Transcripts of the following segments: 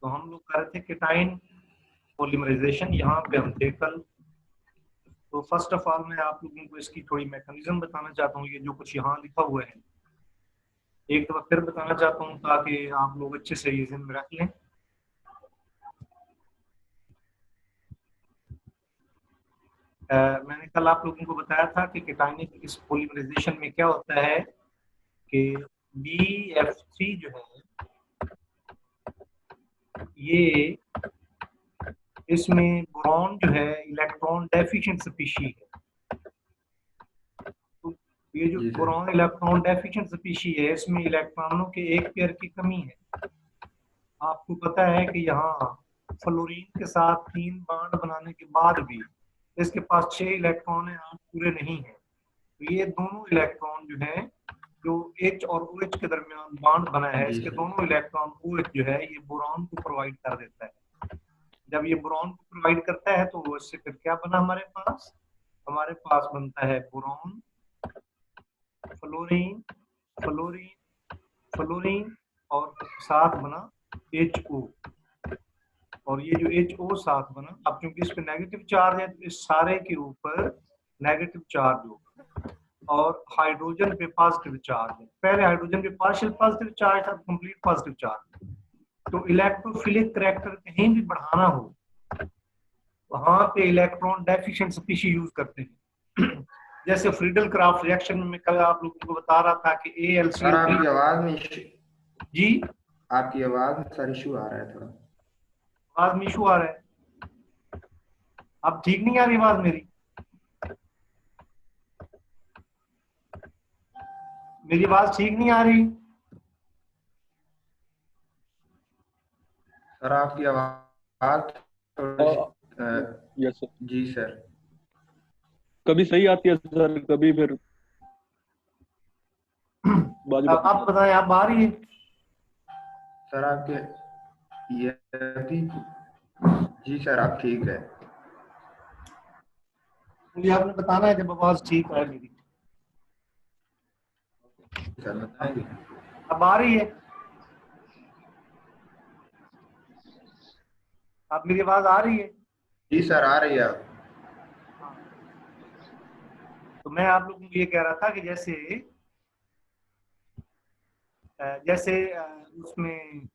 तो हम लोग कर रहे थे केटाइन पॉलीमराइजेशन, यहाँ पे हम थे कल। तो फर्स्ट ऑफ ऑल मैं आप लोगों को इसकी थोड़ी मैकेनिज्म बताना चाहता हूँ। ये जो कुछ यहाँ लिखा हुआ है एक दफा फिर बताना चाहता हूँ ताकि आप लोग अच्छे से ये में रख लें। मैंने कल आप लोगों को बताया था कि केटाइनिक इस पॉलीमराइजेशन में क्या होता है कि BF3 जो है ये इसमें बोरॉन जो है इलेक्ट्रॉन डेफिशिएंट स्पीशीज है। तो ये जो बोरॉन इलेक्ट्रॉन डेफिशिएंट स्पीशीज है इसमें इलेक्ट्रॉनों के एक पेयर की कमी है। आपको पता है कि यहाँ फ्लोरीन के साथ 3 बॉन्ड बनाने के बाद भी इसके पास 6 इलेक्ट्रॉन है, आप पूरे नहीं है। तो ये दोनों इलेक्ट्रॉन जो है जो H और OH के दरमियान बॉन्ड बना है इसके दोनों इलेक्ट्रॉन OH जो है ये बोरॉन को प्रोवाइड कर देता है। जब ये बोरॉन को प्रोवाइड करता है तो इससे फिर क्या बना हमारे पास बनता है बोरॉन, फ्लोरीन, फ्लोरीन, फ्लोरीन और साथ बना HO। और ये जो HO साथ बना, अब क्योंकि इस पे नेगेटिव चार्ज है तो इस सारे के ऊपर नेगेटिव चार्ज होगा और हाइड्रोजन पे पॉजिटिव चार्ज है। पहले हाइड्रोजन पे पार्शियल पॉजिटिव चार्ज था, कंप्लीट पॉजिटिव चार्ज। तो इलेक्ट्रोफिलिक करैक्टर कहीं भी बढ़ाना हो वहां पे इलेक्ट्रॉन डेफिशिएंट स्पीशीज यूज करते हैं। जैसे फ्रीडल क्राफ्ट रिएक्शन में कल आप लोगों को बता रहा था कि ALCO। आपकी आवाज में जी आपकी आवाज में सर इशू आ रहा है, थोड़ा आवाज में इशू आ रहा है। अब ठीक नहीं आ रही आवाज मेरी आवाज ठीक नहीं आ रही सर? आपकी आवाज यस सर। जी सर। कभी सही आती है सर, कभी फिर आप बताएं, आप आ रही है सर आपके ये भी? जी सर आप ठीक है। मुझे आपने बताना है जब आवाज ठीक है मेरी। सर बताएंगे। अब आ रही है? अब मेरी आवाज आ रही है? जी सर आ रही है। तो मैं आप लोगों को ये कह रहा था कि जैसे उसमें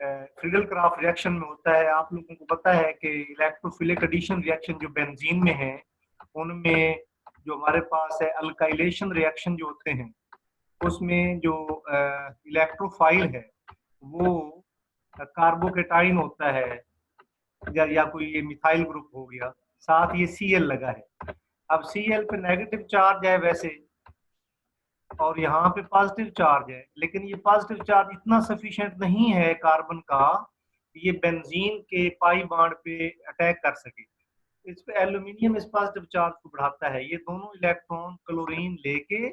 फ्रीडल क्राफ्ट रिएक्शन में होता है, आप लोगों को पता है कि इलेक्ट्रोफिलिक एडिशन रिएक्शन जो बेंजीन में है उनमें जो हमारे पास है अल्काइलेशन रिएक्शन जो होते हैं उसमें जो इलेक्ट्रोफाइल है वो कार्बोकेटाइन होता है या कोई ये मिथाइल ग्रुप हो गया, साथ ये Cl लगा है। अब Cl पे नेगेटिव चार्ज है वैसे और यहाँ पे पॉजिटिव चार्ज है, लेकिन ये पॉजिटिव चार्ज इतना सफिशिएंट नहीं है कार्बन का ये बेंजीन के पाई बॉन्ड पे अटैक कर सके। इस पे एल्यूमिनियम इस पॉजिटिव चार्ज को बढ़ाता है। ये दोनों इलेक्ट्रॉन क्लोरीन लेके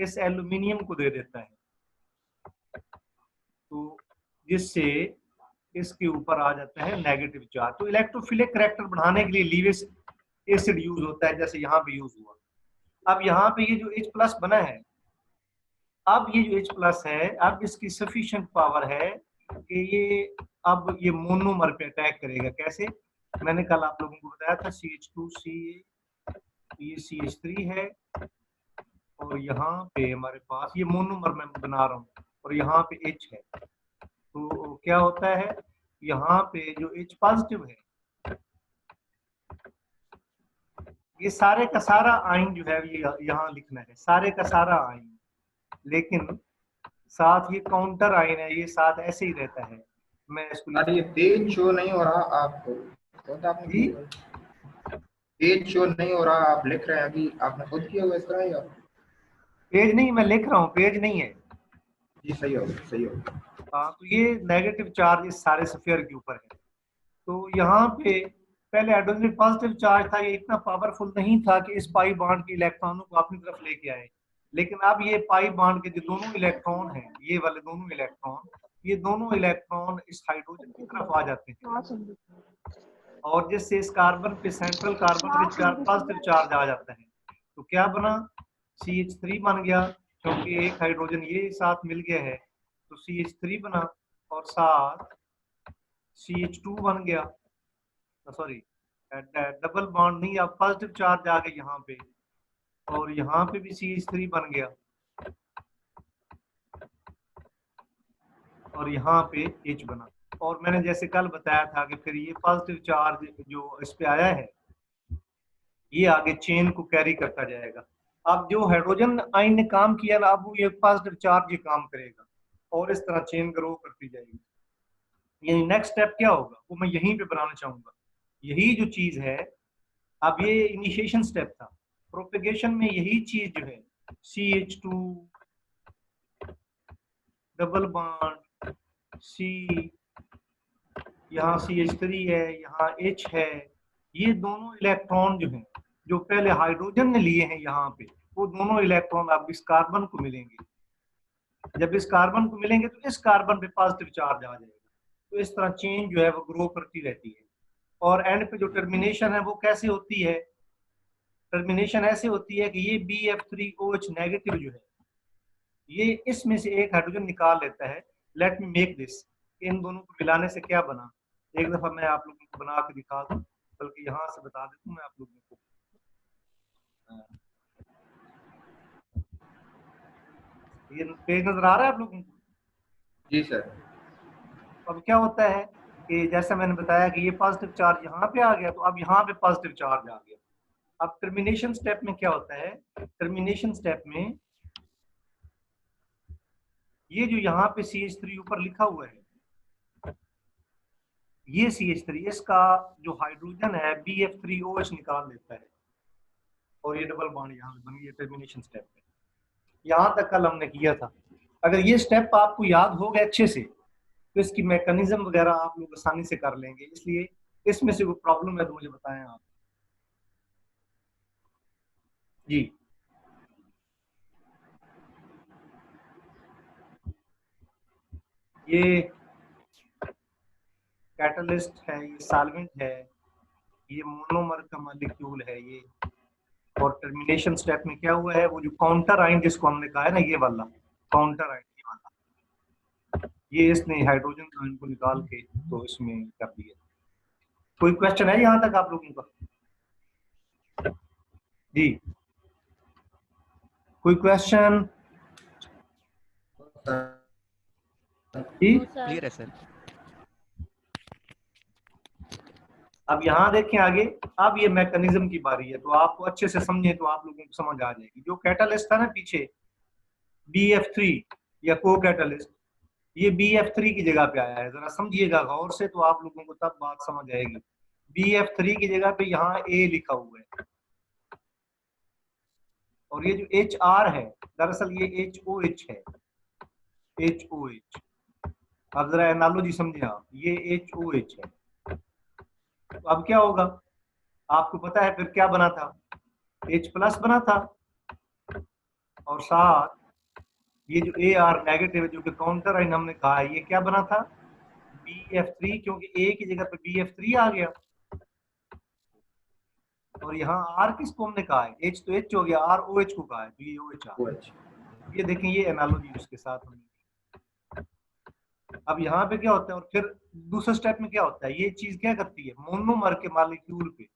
इस एल्यूमिनियम को दे देता है, तो जिससे इसके ऊपर आ जाता है नेगेटिव चार्ज। तो इलेक्ट्रोफिलिक करैक्टर बढ़ाने के लिए लीविस एसिड यूज होता है, जैसे यहाँ पे यूज हुआ। अब यहाँ पे ये जो H+ बना है, अब ये जो H+ है अब इसकी सफिशिएंट पावर है कि ये अब ये मोनोमर पे अटैक करेगा। कैसे? मैंने कल आप लोगों को बताया था CH2CA, ये CH3 है और यहाँ पे हमारे पास ये मोनोमर मैं बना रहा हूँ और यहाँ पे H है। तो क्या होता है यहाँ पे जो H+ है ये सारे का सारा आयन जो है ये यहाँ लिखना है, सारे का सारा आयन, लेकिन साथ ये काउंटर आयन है, ये साथ ऐसे ही रहता है। मैं इसको ये पेज शो नहीं हो रहा आपको? जी पेज शो नहीं हो रहा, आप लिख रहे हैं अभी, आपने खुद किया हुआ इस तरह या? पेज नहीं, मैं लिख रहा हूँ, पेज नहीं है। जी सही हो सही हो। हाँ, तो ये नेगेटिव चार्ज इस सारे स्फीयर के ऊपर है। तो यहाँ पे पहले हाइड्रोजन पॉजिटिव चार्ज था, ये इतना पावरफुल नहीं था कि इस पाई बॉन्ड के इलेक्ट्रॉनों को अपनी तरफ लेके आए, लेकिन अब ये पाई बॉन्ड के जो दोनों इलेक्ट्रॉन हैं, ये वाले दोनों इलेक्ट्रॉन, ये दोनों इलेक्ट्रॉन इस हाइड्रोजन की तरफ आ जाते हैं और जिससे इस कार्बन पे सेंट्रल कार्बन पे चार्ज पॉजिटिव चार्ज आ जाता है। तो क्या बना? CH3 बन गया, क्योंकि एक हाइड्रोजन ये साथ मिल गया है तो CH3 बना और साथ CH2 बन गया, सॉरी डबल बॉन्ड नहीं, अब पॉजिटिव चार्ज आ गए यहाँ पे, और यहाँ पे भी CH3 बन गया, और यहाँ पे H बना। और मैंने जैसे कल बताया था कि फिर ये पॉजिटिव चार्ज जो इस पे आया है ये आगे चेन को कैरी करता जाएगा। अब जो हाइड्रोजन आयन ने काम किया ना, अब ये पॉजिटिव चार्ज ये काम करेगा और इस तरह चेन ग्रो करती जाएगी। ये नेक्स्ट स्टेप क्या होगा वो मैं यहीं पे बनाना चाहूंगा। यही जो चीज है, अब ये इनिशिएशन स्टेप था, प्रोपेगेशन में यही चीज जो है CH2 डबल बॉन्ड C, यहाँ CH3 है, यहाँ H है, ये दोनों इलेक्ट्रॉन जो हैं जो पहले हाइड्रोजन ने लिए हैं यहाँ पे, वो दोनों इलेक्ट्रॉन अब इस कार्बन को मिलेंगे। जब इस कार्बन को मिलेंगे तो इस कार्बन पे पॉजिटिव चार्ज आ जाएगा। तो इस तरह चेन जो है वो ग्रो करती रहती है। और एंड पे जो टर्मिनेशन है वो कैसे होती है, टर्मिनेशन ऐसे होती है कि ये BF3OH नेगेटिव जो है ये इसमें से एक हाइड्रोजन निकाल लेता है। लेट मी मेक दिस, इन दोनों को मिलाने से क्या बना, एक दफा मैं आप लोगों को बना के दिखा दूं, बल्कि यहाँ से बता देता हूँ मैं आप लोगों को। ये पेज नजर आ रहा है आप लोगों को? जी सर। अब क्या होता है कि जैसा मैंने बताया कि ये पॉजिटिव चार्ज यहाँ पे आ गया, तो अब यहाँ पे पॉजिटिव चार्ज आ गया। अब टर्मिनेशन स्टेप में क्या होता है, टर्मिनेशन स्टेप में ये जो यहाँ पे CH3 ऊपर लिखा हुआ है, ये CH3 इसका जो हाइड्रोजन है BF3OH निकाल लेता है और ये डबल बॉन्ड यहाँ बन गया टर्मिनेशन स्टेप में। यहाँ तक कल हमने किया था। अगर ये स्टेप आपको याद हो गए अच्छे से तो इसकी मैकेनिज्म वगैरह आप लोग आसानी से कर लेंगे। इसलिए इसमें से कोई प्रॉब्लम है तो मुझे बताएं आप जी। ये कैटलिस्ट है, ये सॉल्वेंट है, ये मोनोमर का मॉलिक्यूल है ये। और टर्मिनेशन स्टेप में क्या हुआ है, वो जो काउंटर आयन जिसको हमने कहा है ना, ये वाला काउंटर आयन, ये वाला, ये इसने हाइड्रोजन आयन को निकाल के तो इसमें कर दिया। कोई क्वेश्चन है यहाँ तक आप लोगों का? जी कोई क्वेश्चन? जी क्लियर है सर। अब यहाँ देखें आगे, अब ये मैकेनिज्म की बारी है, तो आपको अच्छे से समझे तो आप लोगों को समझ आ जाएगी। जो कैटलिस्ट था ना पीछे BF3 या को कैटलिस्ट, ये BF3 की जगह पे आया है। जरा समझिएगा गौर से तो आप लोगों को तब बात समझ आएगी। BF3 की जगह पे यहाँ A लिखा हुआ है, और ये जो HR है दरअसल ये HOH है, HOH। अब जरा एनालॉजी समझे आप, ये HOH है। तो अब क्या होगा, आपको पता है फिर क्या बना था, H प्लस बना था, और साथ ये जो AR नेगेटिव है जो कि काउंटर आयन हमने कहा है, ये क्या बना था, BF3, क्योंकि A की जगह पे BF3 आ गया। और यहाँ R किसको हमने कहा है, H तो H हो गया, R OH को कहा है, तो ये OH आ गया। ये देखें ये एनालॉजी उसके साथ हमने। अब यहाँ पे क्या होता है, और फिर दूसरे स्टेप में क्या होता है, ये चीज क्या करती है, मोनोमर के मॉलिक्यूल पे,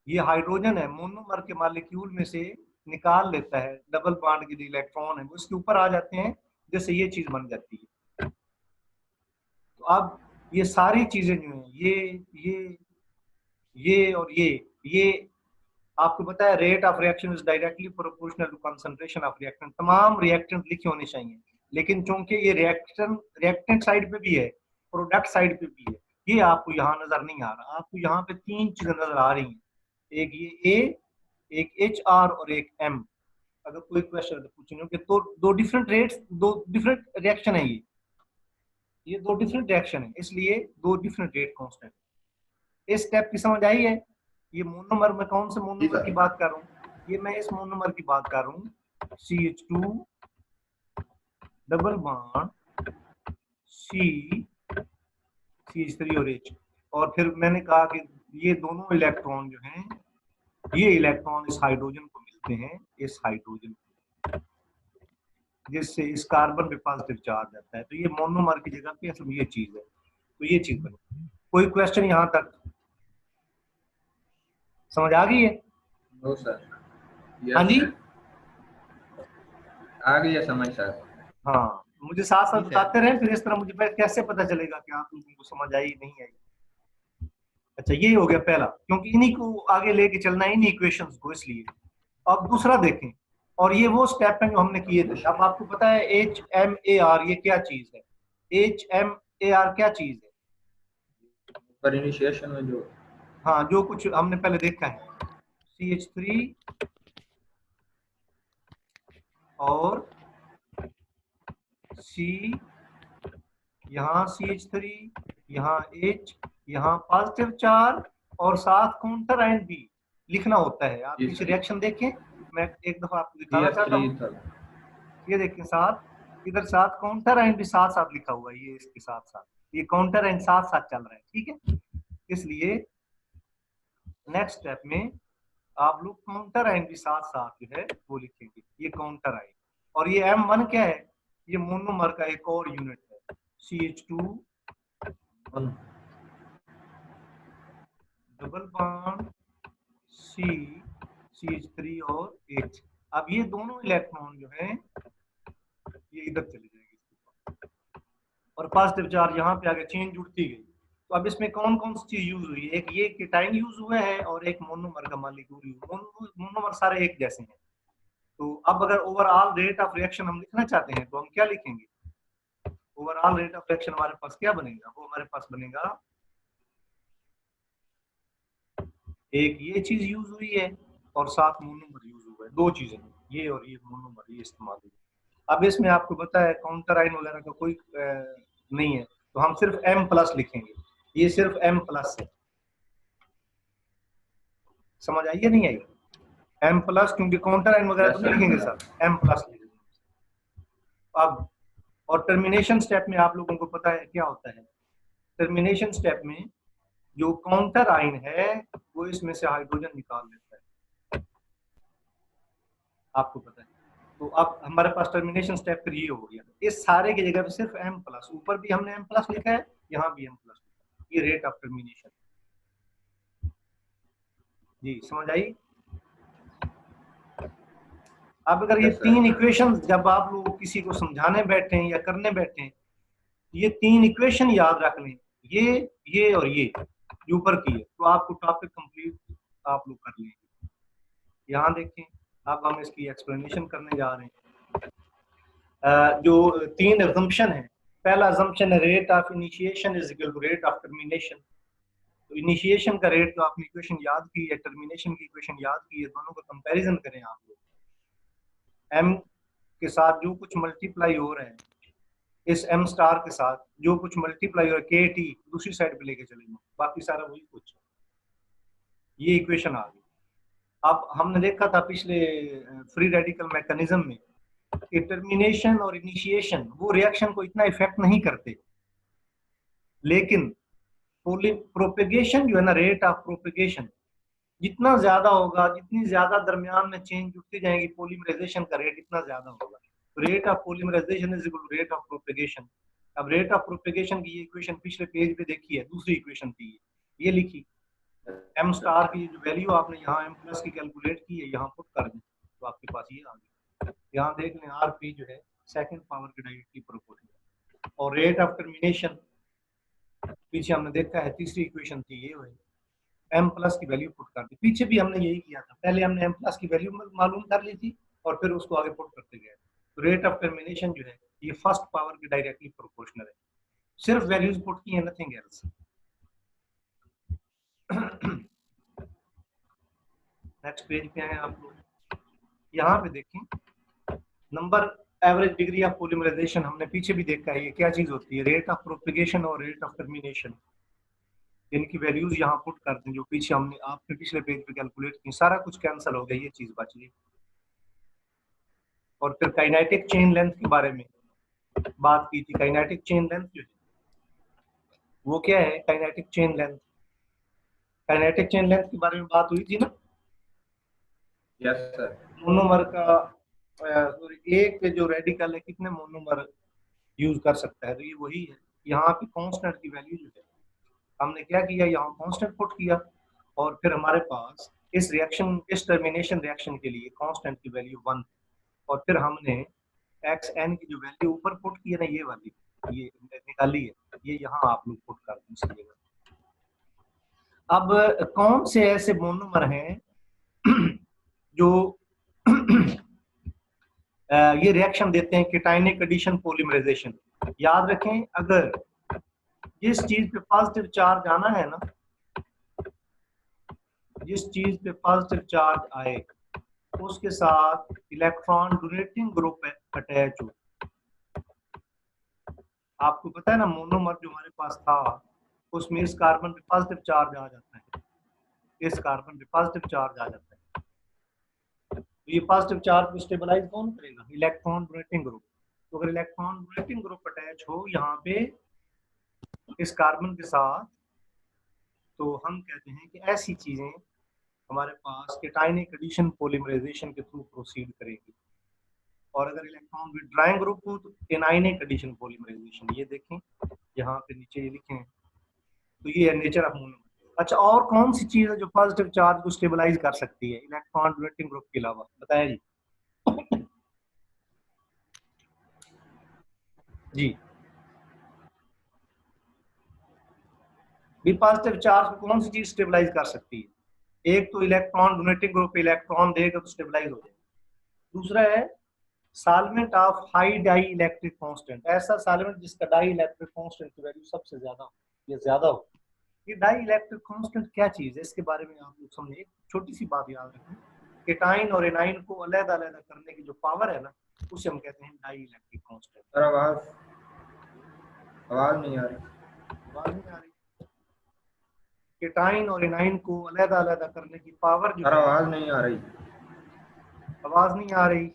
ये हाइड्रोजन है, मोनोमर के मॉलिक्यूल में से निकाल लेता है, डबल बॉन्ड के जो इलेक्ट्रॉन है वो इसके ऊपर आ जाते हैं, जैसे ये चीज बन जाती है। तो अब ये सारी चीजें जो हैं, ये और ये आपको पता है rate of reaction is directly proportional to concentration of reactant. तमाम रिएक्टेंट लिखे होने चाहिए, लेकिन चूंकि ये रिएक्टेंट साइड पे भी है, प्रोडक्ट साइड पे भी है, ये आपको यहाँ नजर नहीं आ रहा। आपको यहाँ पे तीन चीजें नजर आ रही हैं, एक ये A, एक HR और एक M। अगर कोई क्वेश्चन पूछने कि तो दो डिफरेंट रेट्स, दो डिफरेंट रिएक्शन है, ये दो डिफरेंट रिएक्शन है, इसलिए दो डिफरेंट रेट कांस्टेंट। इस स्टेप की समझ आई है? ये मोनोमर में कौन से मोनोमर की बात कर रहा हूँ, ये मैं इस मोनोमर की बात कर रहा हूँ, CH2 डबल बॉन्ड CH3 और H। और फिर मैंने कहा कि ये दोनों इलेक्ट्रॉन जो हैं, ये इलेक्ट्रॉन इस हाइड्रोजन को मिलते हैं, इस हाइड्रोजन को। जिससे इस कार्बन पे पॉजिटिव चार्ज आता है। तो ये मोनोमर की जगह पे असल में ये चीज है, तो ये चीज बनी। कोई क्वेश्चन यहाँ तक समझ आ गई है? No sir. हाँ यस जी, सर, आ गई है समझ सर। हाँ, मुझे साथ साथ ठीक है। बताते रहे, फिर इस तरह मुझे कैसे पता चलेगा कि आप लोगों को समझ आई नहीं आई। अच्छा, ये हो गया पहला, क्योंकि इन्हीं को आगे लेके चलना है, इन्हीं इक्वेशंस को, इसलिए। अब दूसरा देखें, और ये वो स्टेप है जो हमने किए थे। अब आपको पता है HMAR ये क्या चीज है? HMAR क्या चीज है? पर इनिशिएशन में जो हाँ, जो कुछ हमने पहले देखा है, CH3 और C, यहाँ CH3, यहाँ H, यहाँ पॉजिटिव चार्ज, और साथ काउंटर आयन भी लिखना होता है। आप जी पीछे सर। रिएक्शन देखें, मैं एक दफा आपको दिखाना चाहता हूँ। CH3 था। ये देखें, साथ, इधर साथ काउंटर आयन भी साथ साथ लिखा हुआ है, ये इसके साथ साथ, ये काउंटर आयन साथ साथ चल रहा है, ठीक है। इसलिए नेक्स्ट स्टेप में आप लोग काउंटर आयन भी साथ साथ जो है वो लिखेंगे, ये काउंटर आयन। और ये M1 क्या है? ये मोनोमर का एक और यूनिट है, CH2 double bond C, CH3 और H। अब ये दोनों इलेक्ट्रॉन जो है ये इधर चले जाएंगे, और पॉजिटिव चार्ज यहाँ पे आगे चेन जुड़ती गई। तो अब इसमें कौन कौन सी चीज यूज हुई है? एक ये केटाइन यूज हुआ है, और एक मोनोमर का मॉलिक्यूल यूज। मोनोमर सारे एक जैसे हैं। तो अब अगर ओवरऑल रेट ऑफ रिएक्शन हम लिखना चाहते हैं तो हम क्या लिखेंगे? ओवरऑल रेट ऑफ रिएक्शन हमारे पास क्या बनेगा? वो हमारे पास बनेगा, एक ये चीज यूज हुई है और साथ मोनोमर यूज हुआ है, दो चीजें, ये और ये मोनोमर ये इस्तेमाल हुई। अब इसमें आपको पता है काउंटर आयन वगैरह का कोई नहीं है, तो हम सिर्फ M+ लिखेंगे। ये सिर्फ M+ है। समझ आई या नहीं आई? M+, क्योंकि काउंटर आयन वगैरह तो नहीं लिखेंगे सर, M+ लिखेंगे। अब और टर्मिनेशन स्टेप में आप लोगों को पता है क्या होता है? टर्मिनेशन स्टेप में जो काउंटर आयन है वो इसमें से हाइड्रोजन निकाल देता है, आपको पता है। तो अब हमारे पास टर्मिनेशन स्टेप फिर ये हो गया, इस सारे की जगह पे सिर्फ M+, ऊपर भी हमने M+ लिखा है, यहाँ भी M+, ये रेट ऑफ टर्मिनेशन। जी, समझ आई? अब अगर ये Yes, sir. तीन इक्वेशन जब आप लोग किसी को समझाने बैठे या करने बैठे, ये तीन इक्वेशन याद रख लें, ये और ये जो ऊपर की है, तो आपको टॉपिक कंप्लीट आप लोग कर लेंगे। यहाँ देखें, अब हम इसकी एक्सप्लेनेशन करने जा रहे हैं। जो तीन असम्पशन है, पहला असम्पशन है rate of initiation is equal to rate of termination. तो इनिशिएशन का रेट तो आपने इक्वेशन याद की है, टर्मिनेशन की इक्वेशन याद की है, दोनों का कंपैरिजन करें आप लोग। M के साथ जो कुछ मल्टीप्लाई हो रहा है, इस M स्टार के साथ जो कुछ मल्टीप्लाई हो रहा है, KT दूसरी साइड पे लेके चलेंगे, बाकी सारा वही कुछ। ये इक्वेशन आ गई। अब हमने देखा था पिछले फ्री रेडिकल मैकेनिज्म में कि टर्मिनेशन और इनिशिएशन वो रिएक्शन को इतना इफेक्ट नहीं करते, लेकिन प्रोपेगेशन जो है ना, रेट ऑफ प्रोपेगेशन जितना ज्यादा होगा, जितनी ज्यादा दरमियान में चेंज जुड़ती जाएंगी, पॉलीमराइजेशन का रेट इतना ज्यादा होगा। Rate of polymerisation is equal to rate of propagation. अब रेट ऑफ प्रोपेगेशन की ये इक्वेशन पिछले पेज पे देखी है, दूसरी इक्वेशन थी ये लिखी। M स्टार की जो वैल्यू आपने यहाँ M+ की कैलकुलेट की है, यहाँ पुट कर दें तो आपके पास ये आ गया। यहाँ देख लें, RP जो है सेकंड पावर के डायरेक्टली प्रोपोर्शनल, और रेट ऑफ टर्मिनेशन पीछे हमने देखा है, तीसरी इक्वेशन थी ये हुई। M+ की वैल्यू पुट कर दी, पीछे भी हमने यही किया था, पहले हमने M+ की वैल्यू मालूम कर ली थी और फिर उसको आगे पुट करते गए। तो रेट ऑफ टर्मिनेशन जो है ये फर्स्ट पावर के डायरेक्टली प्रोपोर्शनल है, सिर्फ वैल्यूज पुट की है, नथिंग एल्स। नेक्स्ट पेज पे आए आप लोग, यहाँ पे देखें number average degree of polymerisation, हमने पीछे भी देखा है ये क्या चीज होती है, रेट ऑफ प्रोपेगेशन और रेट ऑफ टर्मिनेशन। इनकी वैल्यूज यहाँ पुट कर दें जो पीछे हमने आपने पिछले पेज पे कैलकुलेट की, सारा कुछ कैंसिल हो गया, ये चीज बच गई। और फिर काइनेटिक चेन लेंथ के बारे में बात की थी। काइनेटिक चेन लेंथ जो है वो क्या है? Kinetic chain length, kinetic chain length के बारे में बात हुई थी ना। Yes sir. मोनोमर का एक जो रेडिकल है कितने मोनोमर यूज कर सकता है, तो ये वही है। यहाँ पे कांस्टेंट की वैल्यू जो है, हमने क्या किया, यहाँ कांस्टेंट पुट किया, और फिर हमारे पास इस रिएक्शन, इस टर्मिनेशन रिएक्शन के लिए कांस्टेंट की वैल्यू 1, और फिर हमने एक्स एन की जो वैल्यू ऊपर पुट की है ना, ये वाली, ये निकाली है, ये यहाँ आप लोग पुट कर दीजिएगा। अब कौन से ऐसे मोनोमर हैं जो ये रिएक्शन देते हैं केटाइनिक एडिशन पॉलीमराइजेशन? याद रखें, अगर जिस चीज पे पॉजिटिव चार्ज आना है ना, जिस चीज पे पॉजिटिव चार्ज आए उसके साथ इलेक्ट्रॉन डोनेटिंग ग्रुप अटैच हो। आपको पता है ना, मोनोमर जो हमारे पास था उसमें इस कार्बन पे पॉजिटिव चार्ज आ जाता है, इस कार्बन पे पॉजिटिव चार्ज आ जाता है, तो ये पॉजिटिव चार्ज को स्टेबलाइज कौन करेगा? Electron donating group. तो अगर इलेक्ट्रॉन डोनेटिंग ग्रुप अटैच हो यहाँ पे इस कार्बन के साथ, तो हम कहते हैं कि ऐसी चीजें हमारे पास केटाइनिक एडिशन पॉलीमराइजेशन के थ्रू प्रोसीड करेगी। और अगर इलेक्ट्रॉन विथड्राइंग ग्रुप हो तो एनायनिक एडिशन पॉलीमराइजेशन। ये देखें यहाँ पे नीचे ये लिखे हैं, तो ये है नेचर ऑफ मोनोमर। अच्छा, और कौन सी चीज है जो पॉजिटिव चार्ज को स्टेबलाइज कर सकती है इलेक्ट्रॉन डोनेटिंग ग्रुप के अलावा? बताया जी। जी, भी पॉजिटिव चार्ज को कौन सी चीज स्टेबलाइज कर सकती है? एक तो इलेक्ट्रॉन डोनेटिंग ग्रुप इलेक्ट्रॉन देगा तो स्टेबलाइज हो जाएगा। दूसरा है solvent of high dielectric constant, ऐसा सॉल्वेंट जिसका डाई इलेक्ट्रिक कांस्टेंट की वैल्यू सबसे ज्यादा हो, ये ज्यादा हो। ये डाई इलेक्ट्रिक कांस्टेंट क्या चीज है, इसके बारे में आप लोग समझे। एक छोटी सी बात याद रखें, केटाइन और एनाइन को अलग-अलग करने की जो पावर है ना, उसे हम कहते हैं डाई इलेक्ट्रिक कांस्टेंट। सर आवाज नहीं आ रही। आवाज नहीं आ रही? केटाइन और एनाइन को अलग-अलग करने की पावर जो सर है, आवाज नहीं आ रही। आवाज नहीं आ रही?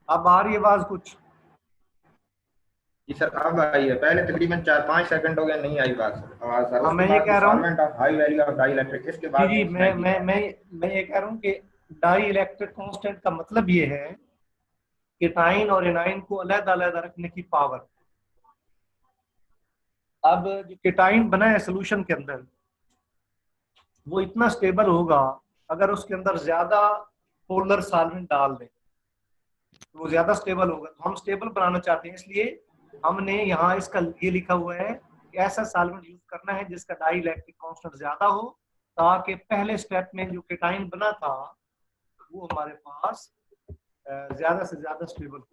अब आ रही है आवाज कुछ? जी सर अब आई है, पहले तकरीबन 4-5 सेकंड हो गए नहीं आई बात सर आवाज सर। हाँ, उसके मैं ये बाद कह रहा हूँ, solvent of high value of dielectric, इसके जी बाद जी, नहीं सुनाई दी बात। मैं ये कह रहा हूँ कि डाई इलेक्ट्रिक कांस्टेंट का मतलब ये है केटाइन और एनाइन को अलग-अलग रखने की पावर। अब जो केटाइन बना है सोल्यूशन के अंदर, वो इतना स्टेबल होगा, अगर उसके अंदर ज्यादा पोलर सॉल्वेंट डाल दें तो वो ज्यादा स्टेबल होगा। तो हम स्टेबल बनाना चाहते हैं, इसलिए हमने यहाँ इसका ये लिखा हुआ है कि ऐसा सॉल्वेंट यूज करना है जिसका डाई इलेक्ट्रिक कांस्टेंट ज्यादा हो, ताकि पहले स्टेप में जो केटाइन बना था वो हमारे पास ज्यादा से ज्यादा स्टेबल हो।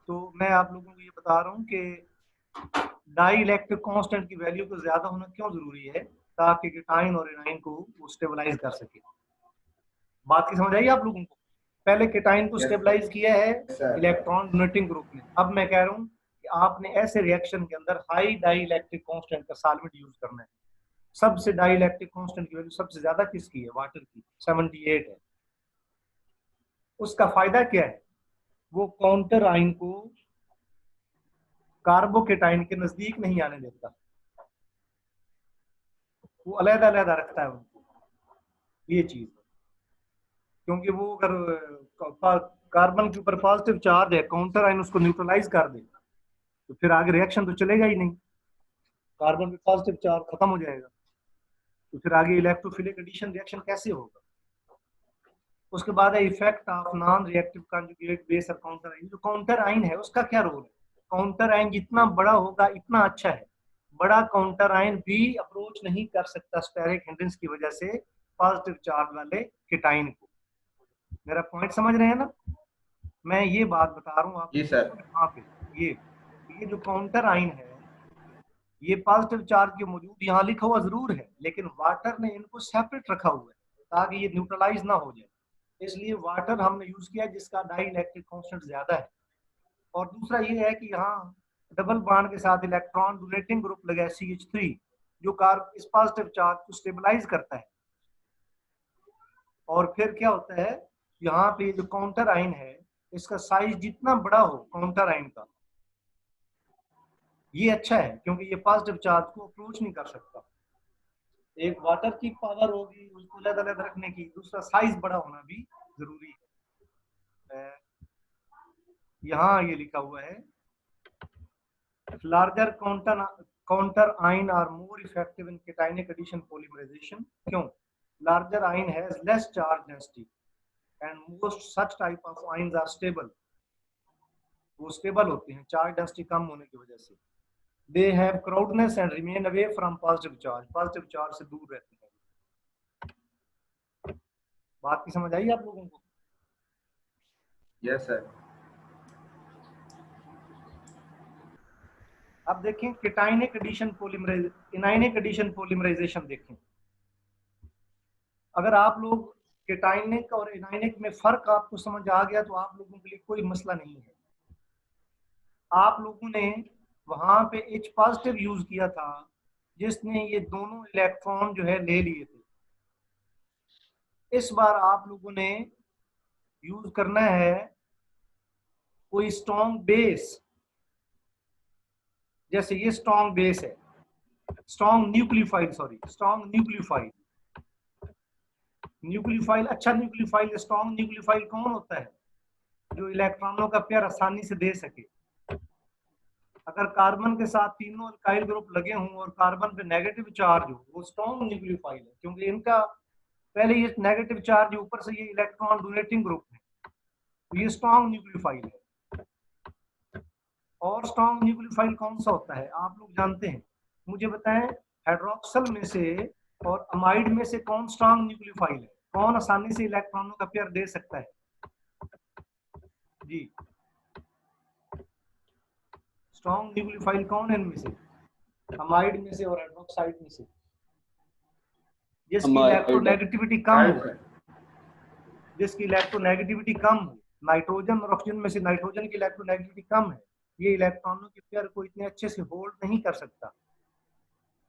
तो मैं आप लोगों को ये बता रहा हूँ कि डाई इलेक्ट्रिक कांस्टेंट की वैल्यू को ज्यादा होना क्यों जरूरी है, ताकि केटाइन और एनाइन को वो स्टेबलाइज कर सके। बात की समझ आई आप लोगों को? पहले केटाइन को स्टेबलाइज किया है इलेक्ट्रॉन डोनेटिंग ग्रुप ने। अब मैं कह रहा हूँ कि आपने ऐसे रिएक्शन के अंदर हाई डाई इलेक्ट्रिक कांस्टेंट का सॉल्वेंट यूज करना है। सबसे डाई इलेक्ट्रिक कांस्टेंट की वैल्यू सबसे ज्यादा किसकी है? वाटर की, 78 है। उसका फायदा क्या है? वो काउंटर आयन को कार्बोकेटाइन के नजदीक नहीं आने देता, वो अलग-अलग रखता है उनको। ये चीज, क्योंकि वो अगर कार्बन के ऊपर पॉजिटिव चार्ज है, काउंटर आयन उसको न्यूट्रलाइज कर दे, तो फिर आगे रिएक्शन तो चलेगा ही नहीं, कार्बन पे पॉजिटिव चार्ज खत्म हो जाएगा, तो फिर आगे इलेक्ट्रोफिलिक एडिशन रिएक्शन कैसे होगा? उसके बाद है effect of non reactive conjugate base और काउंटर आयन। जो काउंटर आयन है उसका क्या रोल है? काउंटर आयन जितना बड़ा होगा इतना अच्छा है। बड़ा काउंटर आयन भी अप्रोच नहीं कर सकता स्टेरिक हिंड्रेंस की वजह से पॉजिटिव चार्ज वाले केटाइन को। मेरा पॉइंट समझ रहे हैं ना? मैं ये बात बता रहा हूँ आप जी सर। यहाँ पे, ये जो काउंटर आयन है, ये पॉजिटिव चार्ज के मौजूद यहाँ लिखा हुआ जरूर है, लेकिन वाटर ने इनको सेपरेट रखा हुआ है ताकि ये न्यूट्रलाइज ना हो जाए। इसलिए वाटर हमने यूज किया जिसका डाई इलेक्ट्रिक कांस्टेंट ज्यादा है। और दूसरा ये है कि यहाँ डबल बॉन्ड के साथ इलेक्ट्रॉन डोनेटिंग ग्रुप लगा है CH3, जो इस पॉजिटिव चार्ज को स्टेबलाइज करता है। और फिर क्या होता है, यहाँ पे जो काउंटर आइन है इसका साइज जितना बड़ा हो काउंटर आइन का, ये अच्छा है क्योंकि ये पॉजिटिव चार्ज को अप्रोच नहीं कर सकता। एक वाटर की पावर होगी उसको अलग अलग रखने की, दूसरा साइज बड़ा होना भी जरूरी है। यहाँ ये लिखा हुआ है larger counter ion are more effective in cationic addition polymerization. क्यों? Larger ion has less charge density and most such type of ions are stable. वो स्टेबल होते हैं चार्ज डेंसिटी कम होने की वजह से। They have crowdedness and remain away from positive charge, positive charge से दूर रहते हैं। बात की समझ आई आप लोगों को? Yes sir. अब देखें केटाइनिक एडिशन इनाइनिक एडिशन पॉलीमराइजेशन देखें। अगर आप लोग केटाइनिक और इनाइनिक में फर्क आपको समझ आ गया तो आप लोगों के लिए कोई मसला नहीं है। आप लोगों ने वहां पे H पॉजिटिव यूज किया था जिसने ये दोनों इलेक्ट्रॉन जो है ले लिए थे। इस बार आप लोगों ने यूज करना है कोई स्ट्रॉन्ग बेस, जैसे ये स्ट्रॉन्ग बेस है, स्ट्रॉन्ग न्यूक्लियोफाइल, न्यूक्लियोफाइल। अच्छा न्यूक्लियोफाइल, स्ट्रॉन्ग न्यूक्लियोफाइल कौन होता है? जो इलेक्ट्रॉनों का पेयर आसानी से दे सके। अगर कार्बन के साथ तीनों अल्काइल ग्रुप लगे हों और कार्बन पे नेगेटिव चार्ज हो, वो स्ट्रॉन्ग न्यूक्लियोफाइल है क्योंकि इनका पहले ये नेगेटिव चार्ज, ऊपर से ये इलेक्ट्रॉन डोनेटिंग ग्रुप है, तो ये स्ट्रॉन्ग न्यूक्लियोफाइल है। और स्ट्रॉन्ग न्यूक्लियोफाइल कौन सा होता है आप लोग जानते हैं? मुझे बताएं, हाइड्रोक्सल में से और अमाइड में से कौन स्ट्रॉन्ग न्यूक्लियोफाइल है? कौन आसानी से इलेक्ट्रॉनों का पेयर दे सकता है? जी, स्ट्रॉन्ग न्यूक्लियोफाइल कौन है इनमें से? अमाइड में से और हाइड्रोक्साइड में से जिसकी इलेक्ट्रोनेगेटिविटी कम हो, जिसकी इलेक्ट्रोनेगेटिविटी कम हो। नाइट्रोजन और ऑक्सीजन में से नाइट्रोजन की इलेक्ट्रोनेगेटिविटी कम है, ये इलेक्ट्रॉनों के पेयर को इतने अच्छे से होल्ड नहीं कर सकता,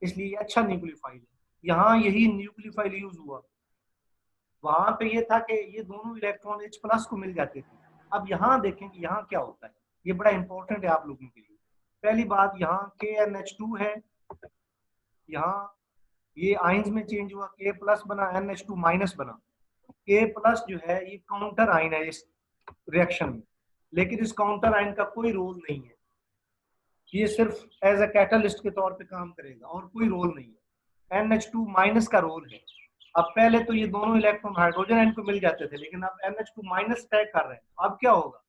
इसलिए ये अच्छा न्यूक्लियोफाइल है। यहाँ यही न्यूक्लियोफाइल यूज हुआ। वहां पे ये था कि ये दोनों इलेक्ट्रॉन H प्लस को मिल जाते थे। अब यहाँ देखें कि यहाँ क्या होता है, ये बड़ा इंपॉर्टेंट है आप लोगों के लिए। पहली बात, यहाँ KNH2 है, यहाँ ये आइंस में चेंज हुआ, K प्लस बना, NH2 माइनस बना। K प्लस जो है ये काउंटर आइन है इस रिएक्शन में, लेकिन इस काउंटर आइन का कोई रोल नहीं है, ये सिर्फ एज अ कैटलिस्ट के तौर पे काम करेगा और कोई रोल नहीं है। NH2 माइनस का रोल है। अब पहले तो ये दोनों इलेक्ट्रॉन हाइड्रोजन आयन को मिल जाते थे, लेकिन अब NH2 माइनस टैग कर रहे हैं। अब क्या होगा,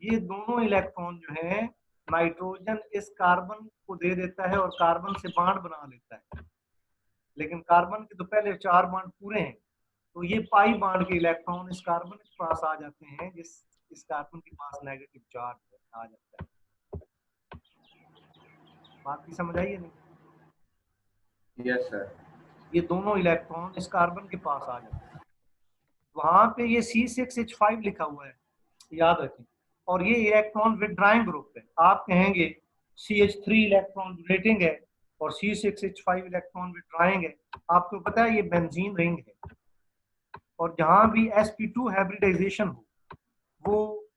ये दोनों इलेक्ट्रॉन जो है नाइट्रोजन इस कार्बन को दे देता है और कार्बन से बांड बना लेता है, लेकिन कार्बन के तो पहले 4 बांड पूरे हैं, तो ये पाई बांड के इलेक्ट्रॉन इस कार्बन के पास आ जाते हैं, जिस इस कार्बन के पास नेगेटिव चार्ज आ जाता है। बात की समझ आई है नहीं? Yes sir. ये दोनों इलेक्ट्रॉन इस कार्बन के पास आ जाते हैं। वहां पे ये C6H5 लिखा हुआ है, याद रखें। और ये इलेक्ट्रॉन विड्राइंग ग्रुप है। आप कहेंगे CH3 इलेक्ट्रॉन डोनेटिंग है और C6H5 इलेक्ट्रॉन विड्राइंग है। आपको पता है ये बेंजीन रिंग है, और जहां भी sp2 हाइब्रिडाइजेशन हो, वो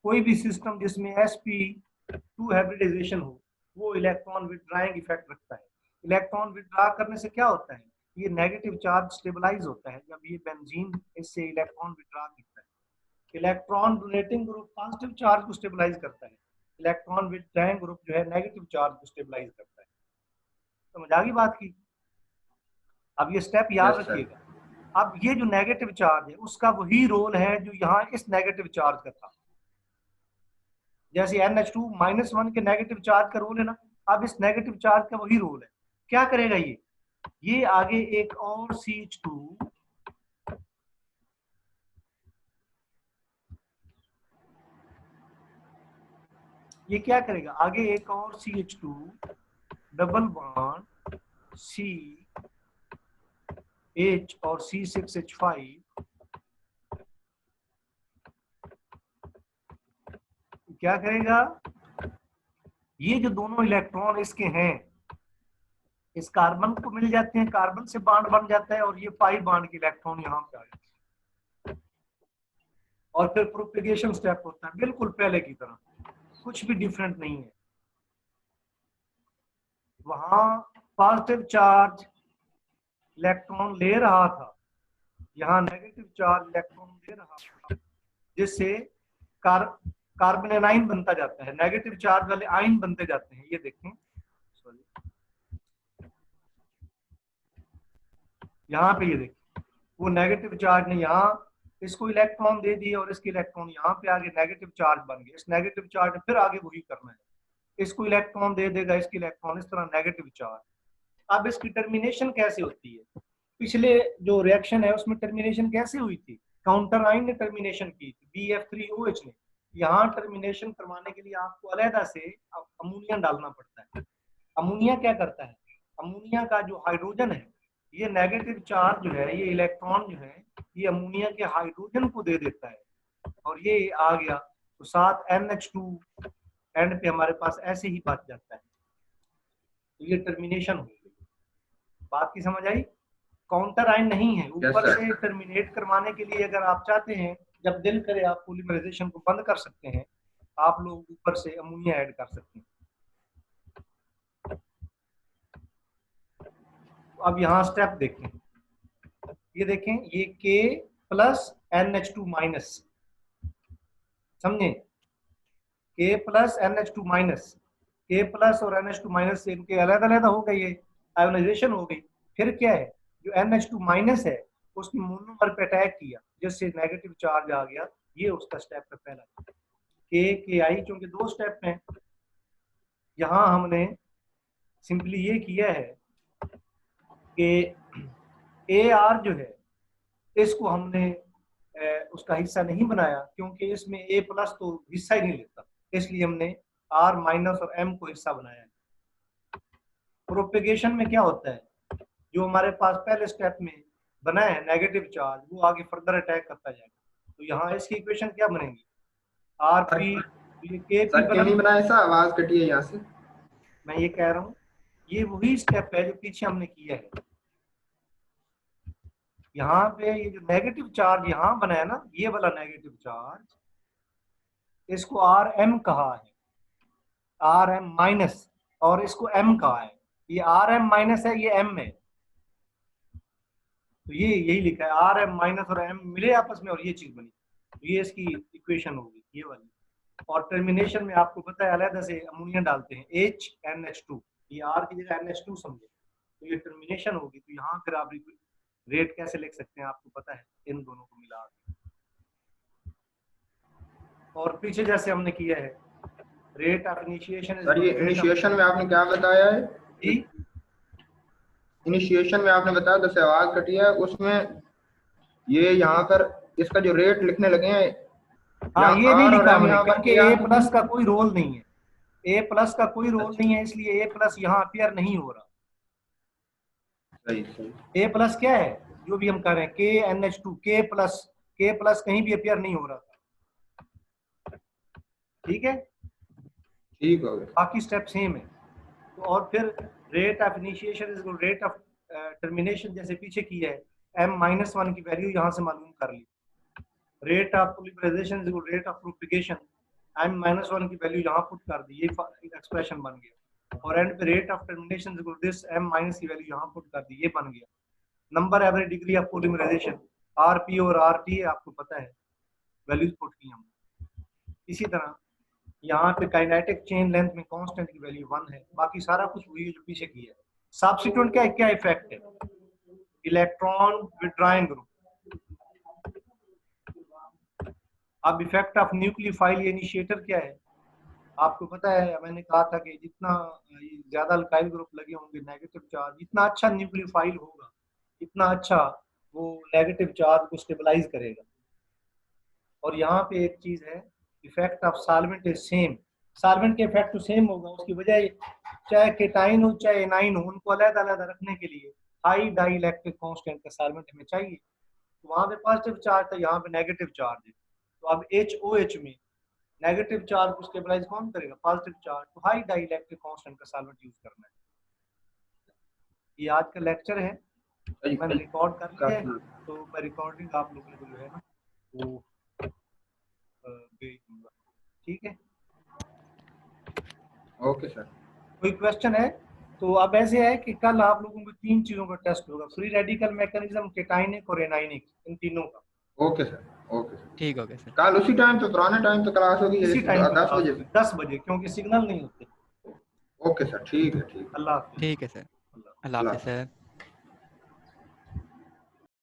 कोई भी सिस्टम जिसमें sp2 हाइब्रिडाइजेशन हो, वो इलेक्ट्रॉन विड्राइंग इफेक्ट रखता है। इलेक्ट्रॉन विड्रा करने से क्या होता है, ये नेगेटिव चार्ज स्टेबलाइज होता है जब ये बेंजीन इससे इलेक्ट्रॉन विड्रा करता है। Electron donating group positive charge को स्टेबलाइज करता है, इलेक्ट्रॉन विड्राइंग ग्रुप जो है नेगेटिव चार्ज को स्टेबलाइज करता है। समझ आ गई बात की? अब ये स्टेप याद रखिएगा। अब ये जो नेगेटिव चार्ज है उसका वही रोल है जो यहाँ इस नेगेटिव चार्ज का था। जैसे NH2 -1 के नेगेटिव चार्ज का रोल है ना, अब इस नेगेटिव चार्ज का वही रोल है। क्या करेगा ये आगे एक और CH2 ये क्या करेगा, आगे एक और CH2 डबल बॉन्ड CH और C6H5 क्या करेगा, ये जो दोनों इलेक्ट्रॉन इसके हैं, इस कार्बन को मिल जाते हैं, कार्बन से बॉन्ड बन जाता है और ये पाई बॉन्ड के इलेक्ट्रॉन यहाँ पे आ जाते हैं और फिर प्रोपेगेशन स्टेप होता है बिल्कुल पहले की तरह, कुछ भी डिफरेंट नहीं है। वहां पॉजिटिव चार्ज इलेक्ट्रॉन ले रहा था, यहाँ नेगेटिव चार्ज इलेक्ट्रॉन ले रहा था, जिससे कार्बन एनाइन बनता जाता है, नेगेटिव चार्ज वाले आयन बनते जाते हैं। ये देखें, सॉरी, यहाँ पे ये देखें, वो नेगेटिव चार्ज ने यहाँ इसको इलेक्ट्रॉन दे दिए और इसके इलेक्ट्रॉन यहाँ पे आगे नेगेटिव चार्ज बन गए। इस नेगेटिव चार्ज ने फिर आगे वही करना है, इसको इलेक्ट्रॉन दे देगा, इसके इलेक्ट्रॉन, इस तरह नेगेटिव चार्ज। अब इसकी टर्मिनेशन कैसे होती है? पिछले जो रिएक्शन है उसमें टर्मिनेशन कैसे हुई थी? काउंटर आयन ने टर्मिनेशन की थी, BF3OH ने। यहाँ टर्मिनेशन करवाने के लिए आपको अलहदा से अमोनिया डालना पड़ता है। अमोनिया क्या करता है? अमोनिया का जो हाइड्रोजन है, ये नेगेटिव चार्ज जो है, ये इलेक्ट्रॉन जो है, ये अमोनिया के हाइड्रोजन को दे देता है और ये आ गया तो साथ NH2 एंड पे हमारे पास ऐसे ही बच जाता है। तो ये टर्मिनेशन हो गई। बात की समझ आई? काउंटर आयन नहीं है, ऊपर से टर्मिनेट करवाने के लिए अगर आप चाहते हैं, जब दिल करे आप पॉलीमराइजेशन को बंद कर सकते हैं, आप लोग ऊपर से अमोनिया ऐड कर सकते हैं। तो अब यहाँ स्टेप देखें, ये देखें, ये K+NH2-, समझे? K+NH2-, K+ और NH2- से इनके अलग-अलग हो गई है, आयोनाइजेशन हो गई। फिर क्या है, जो NH2- है उसने मोनोमर पे अटैक किया, जिससे नेगेटिव चार्ज आ गया। ये उसका स्टेप है पहला। KI क्योंकि 2 स्टेप हैं, यहाँ हमने सिंपली ये किया है कि AR जो है इसको हमने उसका हिस्सा नहीं बनाया, क्योंकि इसमें A+ तो हिस्सा ही नहीं लेता, इसलिए हमने R- और M को हिस्सा बनाया है। प्रोपेगेशन में क्या होता है, जो हमारे पास पहले स्टेप में बना है नेगेटिव चार्ज, वो आगे फर्दर अटैक करता जाएगा। तो यहाँ इसकी इक्वेशन क्या बनेगी? RP, ये KP क्यों नहीं बनाया ऐसा? आवाज कटी है यहाँ से। मैं ये कह रहा हूँ, ये वही स्टेप है जो पीछे हमने किया है। यहाँ पे ये जो नेगेटिव चार्ज यहाँ बना है ना, ये वाला नेगेटिव चार्ज, इसको RM कहा है, RM-, और इसको M कहा है। ये RM- है, ये M है, तो ये यही लिखा है, RM- और M मिले आपस में और ये चीज बनी। तो ये इसकी इक्वेशन होगी, ये वाली। और टर्मिनेशन में आपको पता है अलग से अमोनिया डालते हैं, HNH2, ये R की जगह NH2 समझे, तो ये टर्मिनेशन होगी। तो यहाँ फिर आप रेट कैसे लिख सकते हैं, आपको पता है, इन दोनों को मिला के। और पीछे जैसे हमने किया है, रेट ऑफ इनिशिएशन। सर ये इनिशिएशन में आपने क्या बताया है? जी, इनिशिएशन में आपने बताया, जैसे आवाज कटी है उसमें, ये यहाँ पर इसका जो रेट लिखने लगे हैं, हाँ, ये नहीं R और लिखा M हमने, यहाँ पर क्योंकि A+ का कोई रोल नहीं है, A+ का कोई रोल नहीं है, इसलिए A+ यहाँ अपियर नहीं हो रहा। सही सही। A+ क्या है, जो भी हम कर रहे हैं, KNH2, K+ कहीं भी अपियर नहीं हो रहा था। ठीक है, ठीक हो गया। बाकी स्टेप सेम है। तो और फिर rate of initiation is rate of termination, जैसे पीछे किया है, M-1 की वैल्यू यहाँ से मालूम कर ली। Rate of polymerisation is rate of propagation, M-1 की वैल्यू यहाँ पुट कर दी, ये एक्सप्रेशन बन गया। और एंड पे rate of termination is this, M- की वैल्यू यहाँ पुट कर दी, ये बन गया। Number average degree of polymerisation, RP और RT आपको पता है, वैल्यूज पुट की हमने। इसी तरह यहाँ पे काइनेटिक चेन लेंथ में कांस्टेंट की वैल्यू 1 है, बाकी सारा कुछ वही है जो पीछे किया है। सब्स्टिट्यूएंट का क्या इफेक्ट है? Electron withdrawing group. अब इफेक्ट ऑफ न्यूक्लियोफाइल इनिशिएटर क्या है? आपको पता है, मैंने कहा था कि जितना ज्यादा अल्काइल ग्रुप लगे होंगे नेगेटिव चार्ज, जितना अच्छा न्यूक्लियोफाइल होगा, इतना अच्छा वो नेगेटिव चार्ज को स्टेबलाइज करेगा। और यहाँ पे एक चीज है, effect of solvent is same, solvent के इफेक्ट तो सेम होगा, उसकी वजह चाहे केटाइन हो चाहे एनाइन हो, उनको अलग अलग रखने के लिए हाई डाई इलेक्ट्रिक कांस्टेंट का सॉल्वेंट हमें चाहिए। तो वहां पे पॉजिटिव चार्ज था, यहाँ पे नेगेटिव चार्ज है। तो अब HOH में नेगेटिव चार्ज को स्टेबलाइज कौन करेगा? Positive charge. तो हाई डाई इलेक्ट्रिक कांस्टेंट का सॉल्वेंट यूज करना है। ये आज का लेक्चर है, मैंने रिकॉर्ड कर लिया है, तो मैं रिकॉर्डिंग आप लोगों को जो है ना वो भेज दूंगा। ठीक है, ओके सर। कोई क्वेश्चन है? तो अब ऐसे है कि कल आप लोगों को 3 चीजों का टेस्ट होगा, फ्री रेडिकल मैकेनिज्म, केटाइनिक और एनाइनिक, इन तीनों का। ओके सर, ओके सर, ठीक, ओके सर। कल उसी टाइम तो पुराने टाइम तो क्लास होगी इसी टाइम 10 बजे से? 10 बजे, क्योंकि सिग्नल नहीं होते। ओके सर, ठीक है, ठीक है। अल्लाह हाफिज। ठीक है सर, अल्लाह हाफिज़ सर।